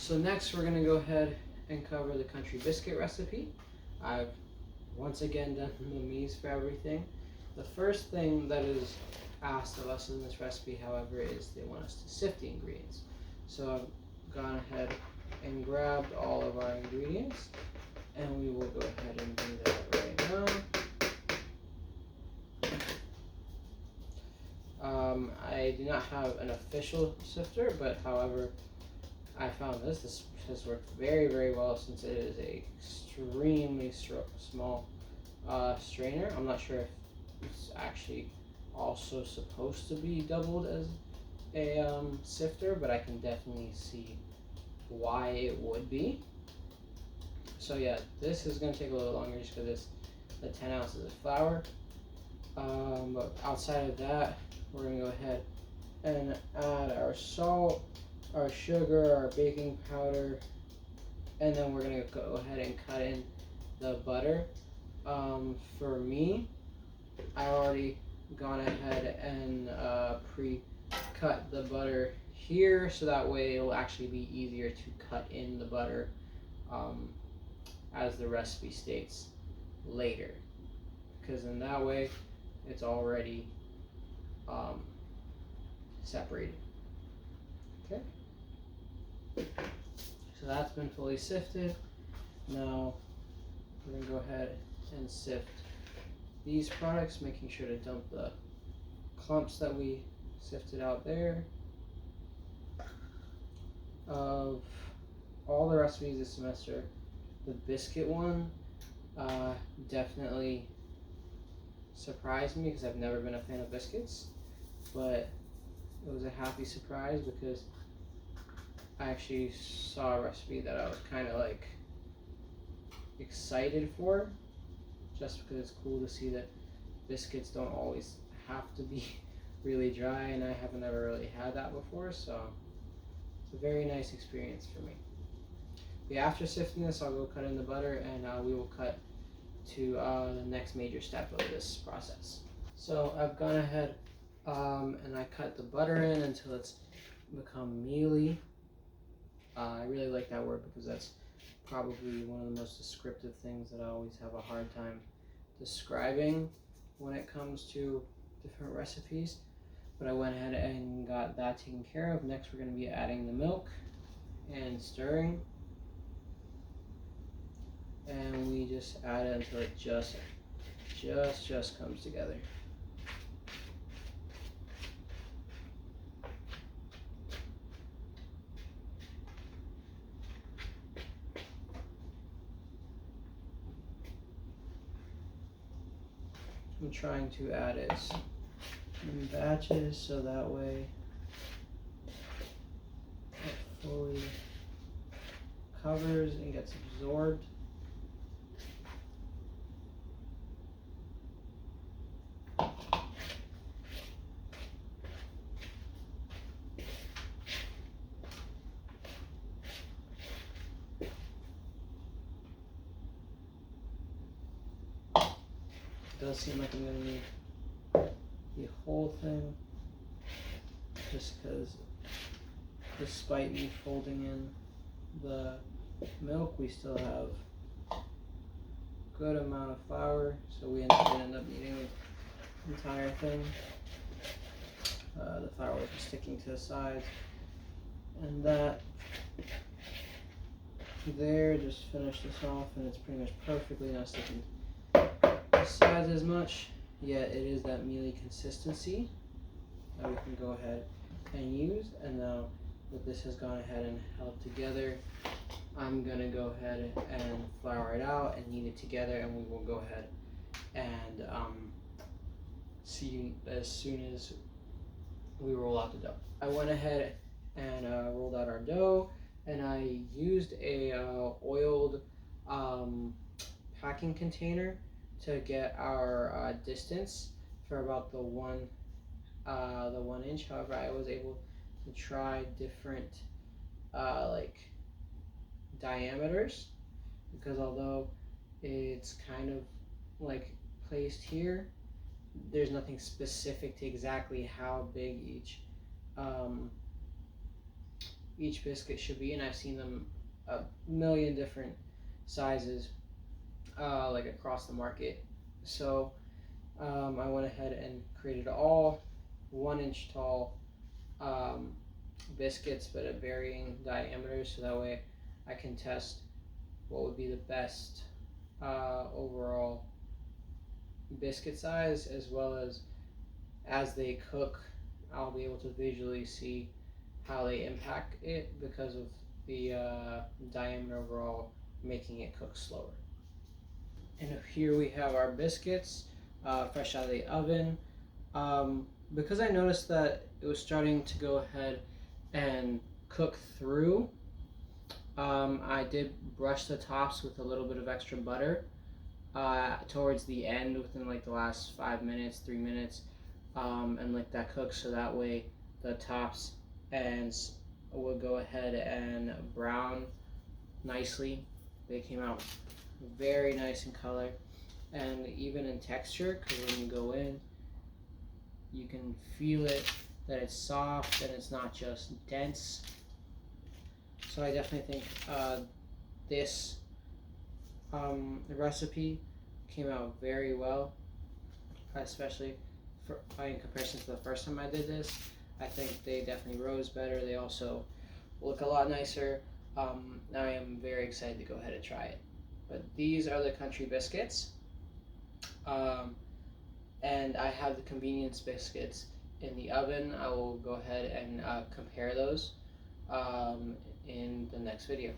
So next we're going to go ahead and cover the country biscuit recipe. I've once again done the me's for everything. The first thing that is asked of us in this recipe, however, is they want us to sift the ingredients. So I've gone ahead and grabbed all of our ingredients, and we will go ahead and do that right now. I do not have an official sifter, but however, I found this has worked very, very well since it is a extremely small strainer. I'm not sure if it's actually also supposed to be doubled as a sifter, but I can definitely see why it would be. So yeah, this is going to take a little longer just because it's the 10 ounces of flour. But outside of that, we're going to go ahead and add our salt, our sugar, our baking powder, and then we're going to go ahead and cut in the butter. For me, I already gone ahead and pre-cut the butter here, so that way it'll actually be easier to cut in the butter as the recipe states later, because in that way it's already separated. Okay, so that's been fully sifted. Now we're going to go ahead and sift these products, making sure to dump the clumps that we sifted out there. Of all the recipes this semester, the biscuit one definitely surprised me because I've never been a fan of biscuits, but it was a happy surprise because I actually saw a recipe that I was kind of like excited for, just because it's cool to see that biscuits don't always have to be really dry, and I haven't ever really had that before, so it's a very nice experience for me. But after sifting this, I'll go cut in the butter, and we will cut to the next major step of this process. So I've gone ahead and I cut the butter in until it's become mealy. I really like that word because that's probably one of the most descriptive things that I always have a hard time describing when it comes to different recipes. But I went ahead and got that taken care of. Next we're going to be adding the milk and stirring. And we just add it until it just comes together. I'm trying to add it in batches so that way it fully covers and gets absorbed. It does seem like I'm going to need the whole thing, just because despite me folding in the milk, we still have a good amount of flour, so we end up needing the entire thing. The flour will be sticking to the sides, and that there just finish this off, and it's pretty much perfectly not sticking the sides as much, yet it is that mealy consistency that we can go ahead and use. And now that this has gone ahead and held together, I'm going to go ahead and flour it out and knead it together, and we will go ahead and see you as soon as we roll out the dough. I went ahead and rolled out our dough, and I used a oiled packing container to get our distance for about the one inch. However, I was able to try different like diameters, because although it's kind of like placed here, there's nothing specific to exactly how big each each biscuit should be, and I've seen them a million different sizes, like across the market. So I went ahead and created all 1 inch tall um, biscuits, but at varying diameters, so that way I can test what would be the best overall biscuit size, as well as they cook, I'll be able to visually see how they impact it because of the diameter overall, making it cook slower. And here we have our biscuits, fresh out of the oven. Because I noticed that it was starting to go ahead and cook through, I did brush the tops with a little bit of extra butter towards the end, within like the last 5 minutes, 3 minutes, and let that cook, so that way the tops ends will go ahead and brown nicely. They came out very nice in color and even in texture, because when you go in, you can feel it, that it's soft and it's not just dense. So I definitely think this recipe came out very well, especially in comparison to the first time I did this. I think they definitely rose better. They also look a lot nicer. I am very excited to go ahead and try it. But these are the country biscuits, and I have the convenience biscuits in the oven. I will go ahead and compare those in the next video.